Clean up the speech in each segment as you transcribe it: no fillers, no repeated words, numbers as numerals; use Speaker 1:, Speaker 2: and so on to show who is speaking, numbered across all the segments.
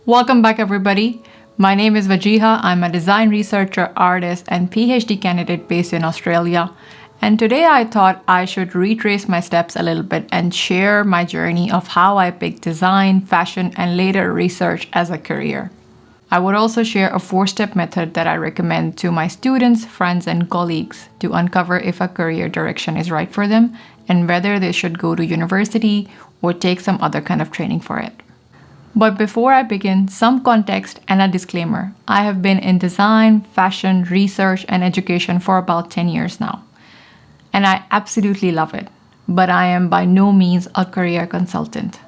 Speaker 1: Welcome back, everybody. My name is Vajiha. I'm a design researcher, artist, and PhD candidate based in Australia. And today I thought I should retrace my steps a little bit and share my journey of how I picked design, fashion, and later research as a career. I would also share a 4-step method that I recommend to my students, friends, and colleagues to uncover if a career direction is right for them and whether they should go to university or take some other kind of training for it. But before I begin, some context and a disclaimer. I have been in design, fashion, research, and education for about 10 years now. And I absolutely love it. But I am by no means a career consultant.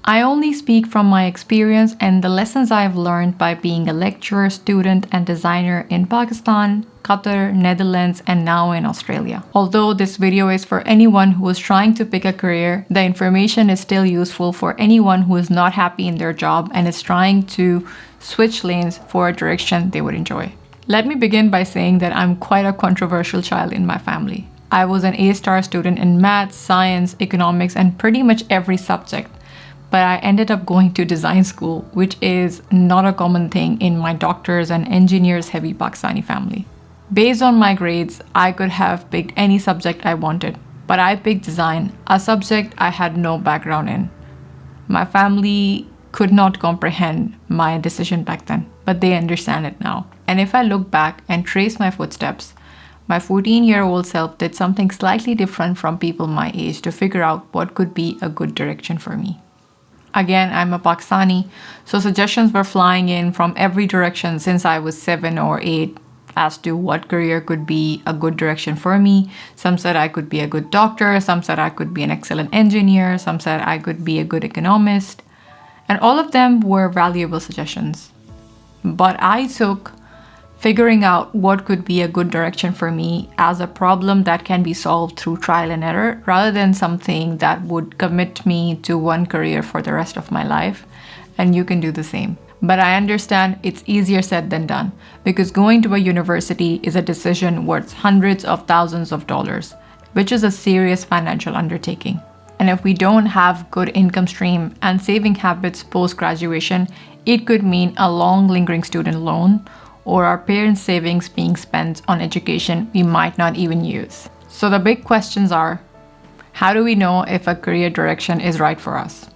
Speaker 1: I only speak from my experience and the lessons I have learned by being a lecturer, student, and designer in Pakistan, Qatar, Netherlands, and now in Australia. Although this video is for anyone who is trying to pick a career, the information is still useful for anyone who is not happy in their job and is trying to switch lanes for a direction they would enjoy. Let me begin by saying that I'm quite a controversial child in my family. I was an A-star student in maths, science, economics, and pretty much every subject. But I ended up going to design school, which is not a common thing in my doctors and engineers heavy Pakistani family. Based on my grades, I could have picked any subject I wanted, but I picked design, a subject I had no background in. My family could not comprehend my decision back then, but they understand it now. And if I look back and trace my footsteps, my 14-year-old self did something slightly different from people my age to figure out what could be a good direction for me. Again, I'm a Pakistani, so suggestions were flying in from every direction since I was 7 or 8 as to what career could be a good direction for me. Some said I could be a good doctor, some said I could be an excellent engineer, some said I could be a good economist, and all of them were valuable suggestions. But I took figuring out what could be a good direction for me as a problem that can be solved through trial and error rather than something that would commit me to one career for the rest of my life. And you can do the same. But I understand it's easier said than done because going to a university is a decision worth hundreds of thousands of dollars, which is a serious financial undertaking. And if we don't have good income stream and saving habits post-graduation, it could mean a long lingering student loan or our parents' savings being spent on education we might not even use. So the big questions are, how do we know if a career direction is right for us?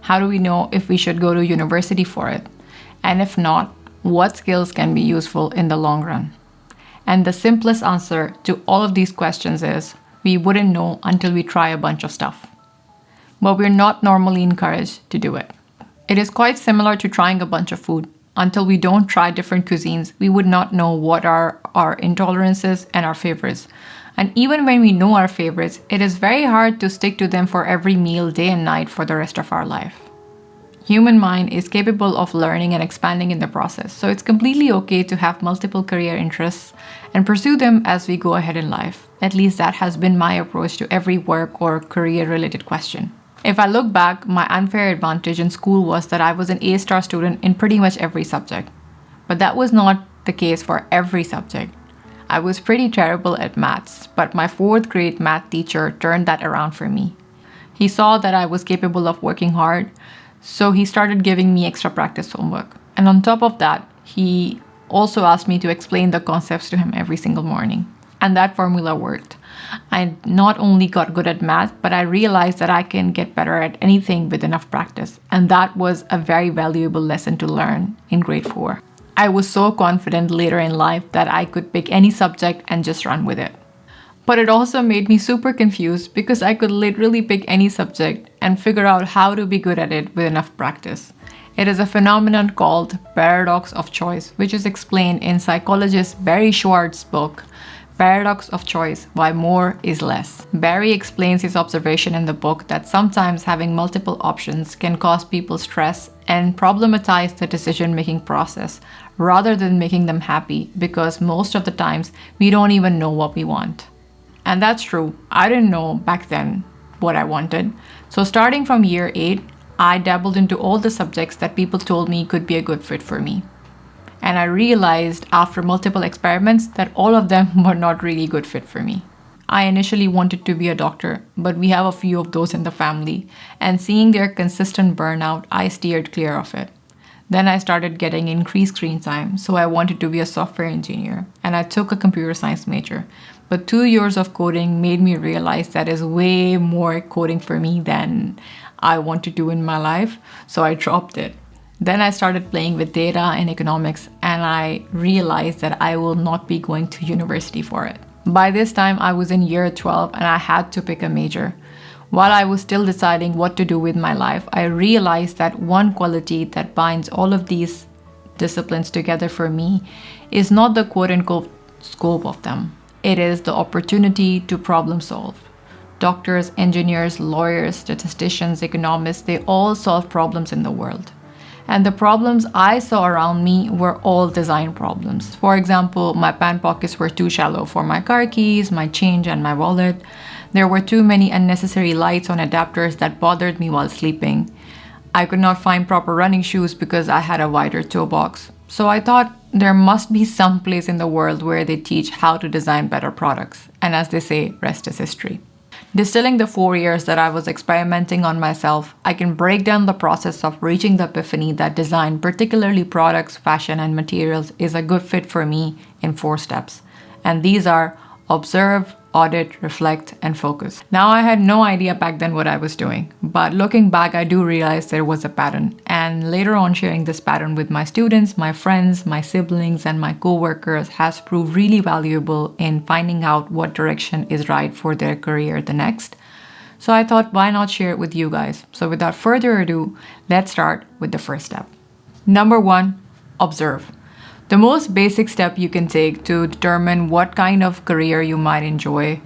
Speaker 1: How do we know if we should go to university for it? And if not, what skills can be useful in the long run? And the simplest answer to all of these questions is, we wouldn't know until we try a bunch of stuff. But we're not normally encouraged to do it. It is quite similar to trying a bunch of food. Until we don't try different cuisines, we would not know what are our intolerances and our favorites. And even when we know our favorites, it is very hard to stick to them for every meal, day and night for the rest of our life. Human mind is capable of learning and expanding in the process, so it's completely okay to have multiple career interests and pursue them as we go ahead in life. At least that has been my approach to every work or career-related question. If I look back, my unfair advantage in school was that I was an A-star student in pretty much every subject. But that was not the case for every subject. I was pretty terrible at maths, but my 4th grade math teacher turned that around for me. He saw that I was capable of working hard, so he started giving me extra practice homework. And on top of that, he also asked me to explain the concepts to him every single morning. And that formula worked. I not only got good at math, but I realized that I can get better at anything with enough practice. And that was a very valuable lesson to learn in grade 4. I was so confident later in life that I could pick any subject and just run with it. But it also made me super confused because I could literally pick any subject and figure out how to be good at it with enough practice. It is a phenomenon called paradox of choice, which is explained in psychologist Barry Schwartz's book, Paradox of Choice, Why More is Less. Barry explains his observation in the book that sometimes having multiple options can cause people stress and problematize the decision-making process rather than making them happy because most of the times we don't even know what we want. And that's true. I didn't know back then what I wanted. So starting from year 8, I dabbled into all the subjects that people told me could be a good fit for me. And I realized after multiple experiments that all of them were not really good fit for me. I initially wanted to be a doctor, but we have a few of those in the family, and seeing their consistent burnout, I steered clear of it. Then I started getting increased screen time, so I wanted to be a software engineer, and I took a computer science major. But 2 years of coding made me realize that is way more coding for me than I want to do in my life, so I dropped it. Then I started playing with data and economics, and I realized that I will not be going to university for it. By this time, I was in year 12 and I had to pick a major. While I was still deciding what to do with my life, I realized that one quality that binds all of these disciplines together for me is not the quote unquote scope of them. It is the opportunity to problem solve. Doctors, engineers, lawyers, statisticians, economists, they all solve problems in the world. And the problems I saw around me were all design problems. For example, my pant pockets were too shallow for my car keys, my change, and my wallet. There were too many unnecessary lights on adapters that bothered me while sleeping. I could not find proper running shoes because I had a wider toe box. So I thought there must be some place in the world where they teach how to design better products. And as they say, rest is history. Distilling the 4 years that I was experimenting on myself, I can break down the process of reaching the epiphany that design, particularly products, fashion, and materials, is a good fit for me in 4 steps. And these are observe, audit, reflect, and focus. Now, I had no idea back then what I was doing, but looking back, I do realize there was a pattern. And later on, sharing this pattern with my students, my friends, my siblings, and my co-workers has proved really valuable in finding out what direction is right for their career the next. So I thought, why not share it with you guys? So without further ado, let's start with the first step. Number 1, observe. The most basic step you can take to determine what kind of career you might enjoy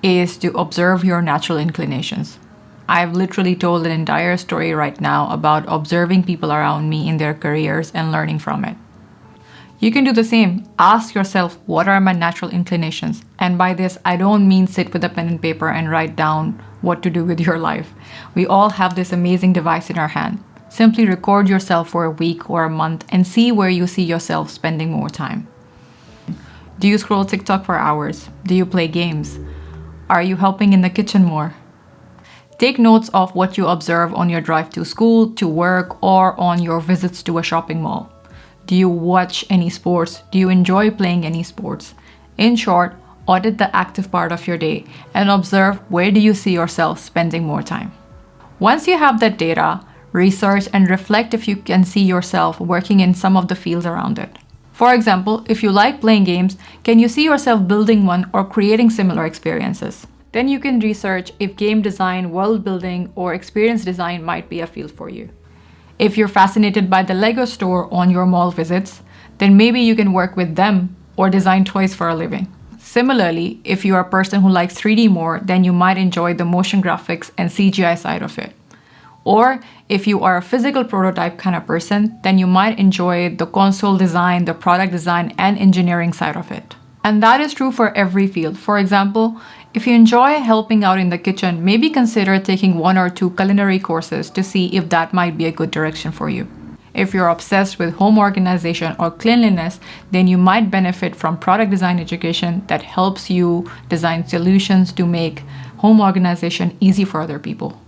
Speaker 1: is to observe your natural inclinations. I've literally told an entire story right now about observing people around me in their careers and learning from it. You can do the same. Ask yourself, what are my natural inclinations? And by this, I don't mean sit with a pen and paper and write down what to do with your life. We all have this amazing device in our hand. Simply record yourself for a week or a month and see where you see yourself spending more time. Do you scroll TikTok for hours? Do you play games? Are you helping in the kitchen more? Take notes of what you observe on your drive to school, to work, or on your visits to a shopping mall. Do you watch any sports? Do you enjoy playing any sports? In short, audit the active part of your day and observe where do you see yourself spending more time. Once you have that data, research and reflect if you can see yourself working in some of the fields around it. For example, if you like playing games, can you see yourself building one or creating similar experiences? Then you can research if game design, world building, or experience design might be a field for you. If you're fascinated by the Lego store on your mall visits, then maybe you can work with them or design toys for a living. Similarly, if you are a person who likes 3D more, then you might enjoy the motion graphics and CGI side of it. Or if you are a physical prototype kind of person, then you might enjoy the console design, the product design, and engineering side of it. And that is true for every field. For example, if you enjoy helping out in the kitchen, maybe consider taking 1 or 2 culinary courses to see if that might be a good direction for you. If you're obsessed with home organization or cleanliness, then you might benefit from product design education that helps you design solutions to make home organization easy for other people.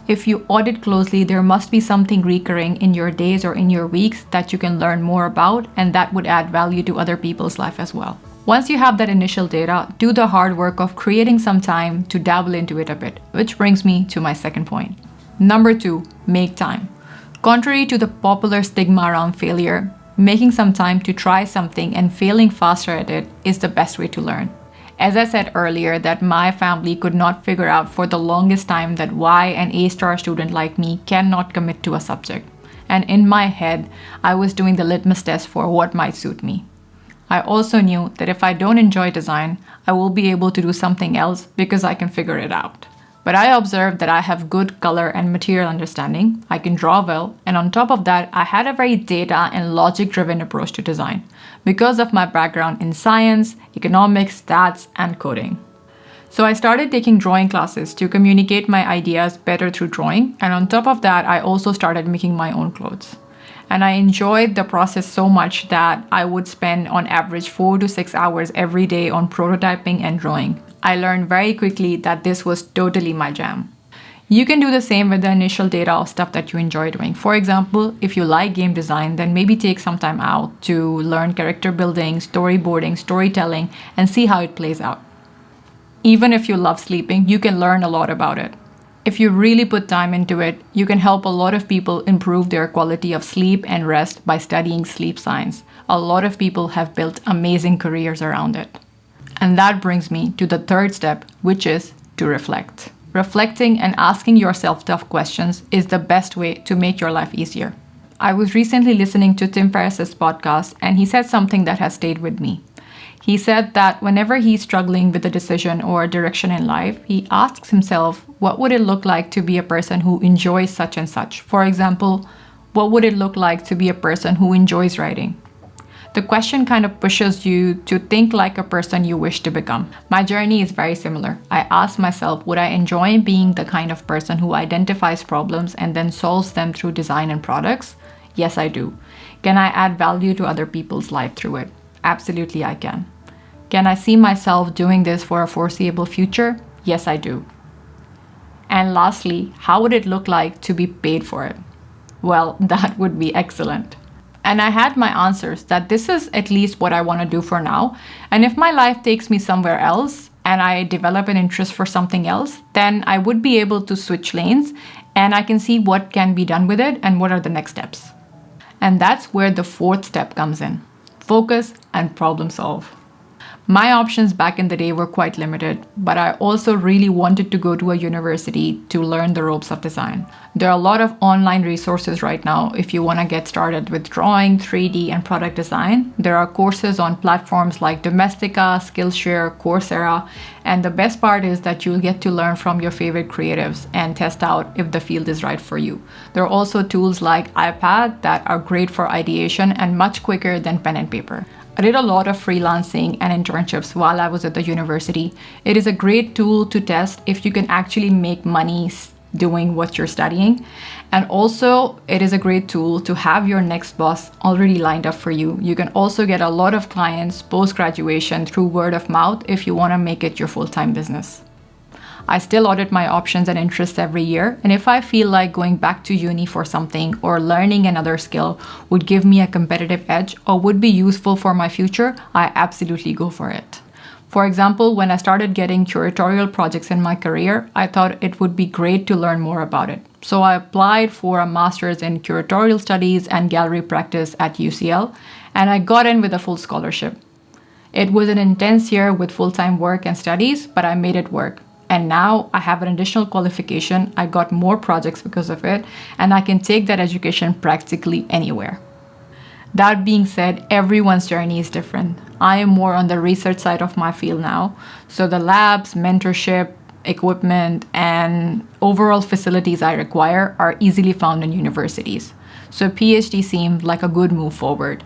Speaker 1: If you audit closely, there must be something recurring in your days or in your weeks that you can learn more about, and that would add value to other people's life as well. Once you have that initial data, do the hard work of creating some time to dabble into it a bit, which brings me to my second point. Number 2, make time. Contrary to the popular stigma around failure, making some time to try something and failing faster at it is the best way to learn. As I said earlier, that my family could not figure out for the longest time that why an A-star student like me cannot commit to a subject. And in my head, I was doing the litmus test for what might suit me. I also knew that if I don't enjoy design, I will be able to do something else because I can figure it out. But I observed that I have good color and material understanding, I can draw well, and on top of that, I had a very data and logic-driven approach to design because of my background in science, economics, stats, and coding. So I started taking drawing classes to communicate my ideas better through drawing, and on top of that, I also started making my own clothes. And I enjoyed the process so much that I would spend on average 4 to 6 hours every day on prototyping and drawing. I learned very quickly that this was totally my jam. You can do the same with the initial data of stuff that you enjoy doing. For example, if you like game design, then maybe take some time out to learn character building, storyboarding, storytelling, and see how it plays out. Even if you love sleeping, you can learn a lot about it. If you really put time into it, you can help a lot of people improve their quality of sleep and rest by studying sleep science. A lot of people have built amazing careers around it. And that brings me to the third step, which is to reflect. Reflecting and asking yourself tough questions is the best way to make your life easier. I was recently listening to Tim Ferriss's podcast, and he said something that has stayed with me. He said that whenever he's struggling with a decision or a direction in life, he asks himself, what would it look like to be a person who enjoys such and such? For example, what would it look like to be a person who enjoys writing? The question kind of pushes you to think like a person you wish to become. My journey is very similar. I asked myself, would I enjoy being the kind of person who identifies problems and then solves them through design and products? Yes, I do. Can I add value to other people's life through it? Absolutely, I can. Can I see myself doing this for a foreseeable future? Yes, I do. And lastly, how would it look like to be paid for it? Well, that would be excellent. And I had my answers that this is at least what I want to do for now. And if my life takes me somewhere else and I develop an interest for something else, then I would be able to switch lanes and I can see what can be done with it and what are the next steps. And that's where the fourth step comes in. Focus and problem solve. My options back in the day were quite limited, but I also really wanted to go to a university to learn the ropes of design. There are a lot of online resources right now if you want to get started with drawing, 3D, and product design. There are courses on platforms like Domestika, Skillshare, Coursera, and the best part is that you'll get to learn from your favorite creatives and test out if the field is right for you. There are also tools like iPad that are great for ideation and much quicker than pen and paper. I did a lot of freelancing and internships while I was at the university. It is a great tool to test if you can actually make money doing what you're studying. And also, it is a great tool to have your next boss already lined up for you. You can also get a lot of clients post-graduation through word of mouth if you want to make it your full-time business. I still audit my options and interests every year, and if I feel like going back to uni for something or learning another skill would give me a competitive edge or would be useful for my future, I absolutely go for it. For example, when I started getting curatorial projects in my career, I thought it would be great to learn more about it. So I applied for a master's in curatorial studies and gallery practice at UCL, and I got in with a full scholarship. It was an intense year with full-time work and studies, but I made it work. And now I have an additional qualification. I got more projects because of it, and I can take that education practically anywhere. That being said, everyone's journey is different. I am more on the research side of my field now. So the labs, mentorship, equipment, and overall facilities I require are easily found in universities. So PhD seemed like a good move forward.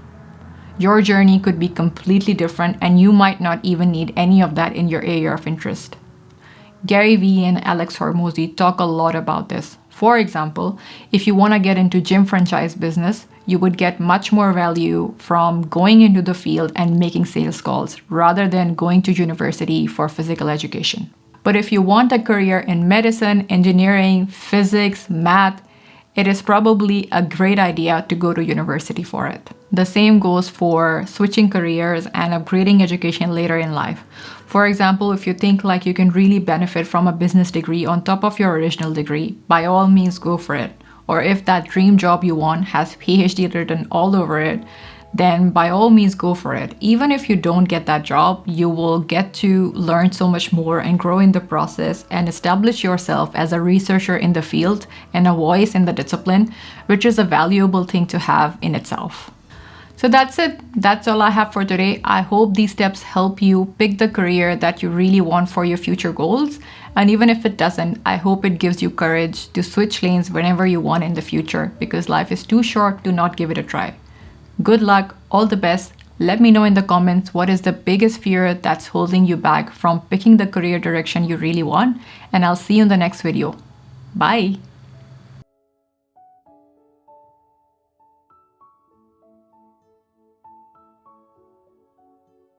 Speaker 1: Your journey could be completely different, and you might not even need any of that in your area of interest. Gary Vee and Alex Hormozy talk a lot about this. For example, if you want to get into gym franchise business, you would get much more value from going into the field and making sales calls rather than going to university for physical education. But if you want a career in medicine, engineering, physics, math, it is probably a great idea to go to university for it. The same goes for switching careers and upgrading education later in life. For example, if you think like you can really benefit from a business degree on top of your original degree, by all means go for it. Or if that dream job you want has PhD written all over it, then by all means go for it. Even if you don't get that job, you will get to learn so much more and grow in the process and establish yourself as a researcher in the field and a voice in the discipline, which is a valuable thing to have in itself. So that's it. That's all I have for today. I hope these steps help you pick the career that you really want for your future goals. And even if it doesn't, I hope it gives you courage to switch lanes whenever you want in the future, because life is too short to not give it a try. Good luck, all the best. Let me know in the comments what is the biggest fear that's holding you back from picking the career direction you really want, and I'll see you in the next video. Bye.